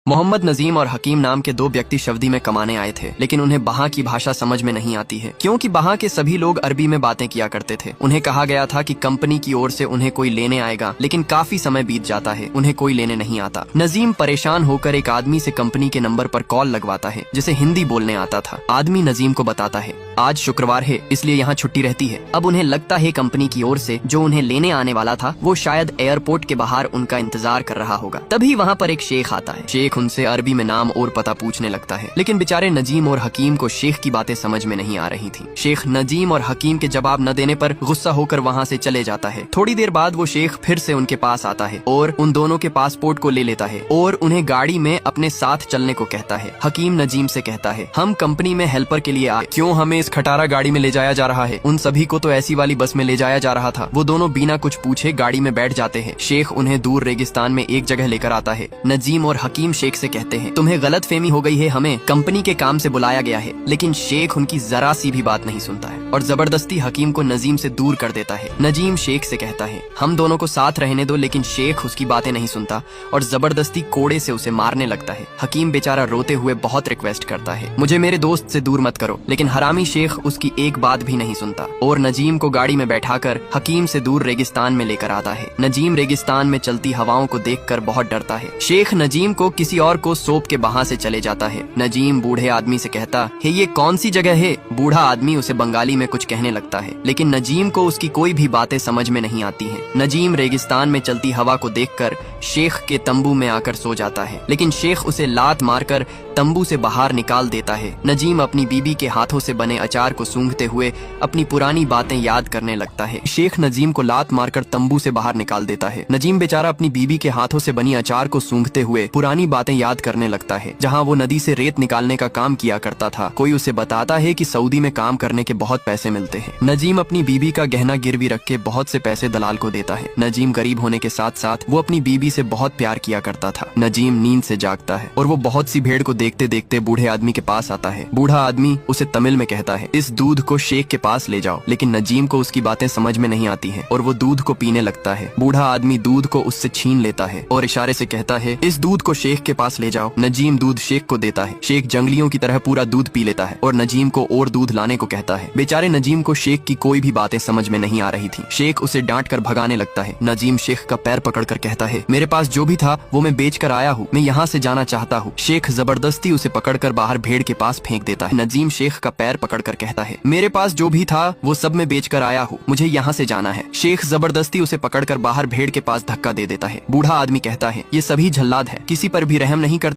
मोहम्मद नजीम और हकीम नाम के दो व्यक्ति सऊदी में कमाने आए थे, लेकिन उन्हें वहाँ की भाषा समझ में नहीं आती है क्योंकि वहाँ के सभी लोग अरबी में बातें किया करते थे। उन्हें कहा गया था कि कंपनी की ओर से उन्हें कोई लेने आएगा, लेकिन काफी समय बीत जाता है, उन्हें कोई लेने नहीं आता। नजीम परेशान होकर एक आदमी से कंपनी के नंबर पर कॉल लगवाता है जिसे हिंदी बोलने आता था। आदमी नजीम को बताता है आज शुक्रवार है इसलिए यहाँ छुट्टी रहती है। अब उन्हें लगता है कंपनी की ओर से जो उन्हें लेने आने वाला था वो शायद एयरपोर्ट के बाहर उनका इंतजार कर रहा होगा। तभी वहाँ पर एक शेख आता है। शेख उनसे अरबी में नाम और पता पूछने लगता है, लेकिन बेचारे नजीम और हकीम को शेख की बातें समझ में नहीं आ रही थी। शेख नजीम और हकीम के जवाब न देने पर गुस्सा होकर वहाँ से चले जाता है। थोड़ी देर बाद वो शेख फिर से उनके पास आता है और उन दोनों के पासपोर्ट को ले लेता है और उन्हें गाड़ी में अपने साथ चलने को कहता है। हकीम नजीम से कहता है हम कंपनी में हेल्पर के लिए आए, क्यों हमें इस खटारा गाड़ी में ले जाया जा रहा है? उन सभी को तो ऐसी वाली बस में ले जाया जा रहा था। वो दोनों बिना कुछ पूछे गाड़ी में बैठ जाते हैं। शेख उन्हें दूर रेगिस्तान में एक जगह लेकर आता है। नजीम और हकीम शेख से कहते हैं तुम्हें गलतफहमी हो गई है, हमें कंपनी के काम से बुलाया गया है। लेकिन शेख उनकी जरा सी भी बात नहीं सुनता है और जबरदस्ती हकीम को नजीम से दूर कर देता है। नजीम शेख से कहता है हम दोनों को साथ रहने दो, लेकिन शेख उसकी बातें नहीं सुनता और जबरदस्ती कोड़े से उसे मारने लगता है। हकीम बेचारा रोते हुए बहुत रिक्वेस्ट करता है मुझे मेरे दोस्त से दूर मत करो, लेकिन हरामी शेख उसकी एक बात भी नहीं सुनता और नजीम को गाड़ी में बैठाकर हकीम से दूर रेगिस्तान में लेकर आता है। नजीम रेगिस्तान में चलती हवाओं को देखकर बहुत डरता है। शेख नजीम को किसी और को सौंप के वहाँ से चले जाता है। नजीम बूढ़े आदमी से कहता है ये कौन सी जगह है? बूढ़ा आदमी उसे बंगाली में कुछ कहने लगता है, लेकिन नजीम को उसकी कोई भी बातें समझ में नहीं आती हैं। नजीम रेगिस्तान में चलती हवा को देखकर शेख के तंबू में आकर सो जाता है, लेकिन शेख उसे लात मारकर तंबू से बाहर निकाल देता है। नजीम अपनी बीबी के हाथों से बने अचार को सूंघते हुए अपनी पुरानी बातें याद करने लगता है। शेख नजीम को लात मारकर तंबू से बाहर निकाल देता है। नजीम बेचारा अपनी बीबी के हाथों से बनी अचार को सूंघते हुए पुरानी बातें याद करने लगता है, जहाँ वो नदी से रेत निकालने का काम किया करता था। कोई उसे बताता है कि सऊदी में काम करने के बहुत पैसे मिलते हैं। नजीम अपनी बीबी का गहना गिरवी रख के बहुत से पैसे दलाल को देता है। नजीम गरीब होने के साथ साथ वो अपनी बीबी से बहुत प्यार किया करता था। नजीम नींद से जागता है और वो बहुत सी भेड़ को देखते देखते बूढ़े आदमी के पास आता है। बूढ़ा आदमी उसे तमिल में कहता है इस दूध को शेख के पास ले जाओ, लेकिन नजीम को उसकी बातें समझ में नहीं आती हैं और वो दूध को पीने लगता है। बूढ़ा आदमी दूध को उससे छीन लेता है और इशारे से कहता है इस दूध को शेख के पास ले जाओ। नजीम दूध शेख को देता है। शेख जंगलियों की तरह पूरा दूध पी लेता है और नजीम को और दूध लाने को कहता है। बेचारे नजीम को शेख की कोई भी बातें समझ में नहीं आ रही थी। शेख उसे डांट कर भगाने लगता है। नजीम शेख का पैर पकड़कर कहता है मेरे पास जो भी था वो मैं बेच कर आया हूँ, मैं यहाँ से जाना चाहता हूँ। शेख जबरदस्ती उसे पकड़कर बाहर भेड़ के पास फेंक देता है। नजीम शेख का पैर पकड़कर कहता है मेरे पास जो भी था वो सब मैं बेच कर आया हूँ, मुझे यहाँ से जाना है। शेख जबरदस्ती उसे पकड़कर बाहर भेड़ के पास धक्का दे देता है। बूढ़ा आदमी कहता है ये सभी जल्लाद है, किसी पर भी रहम नहीं करते।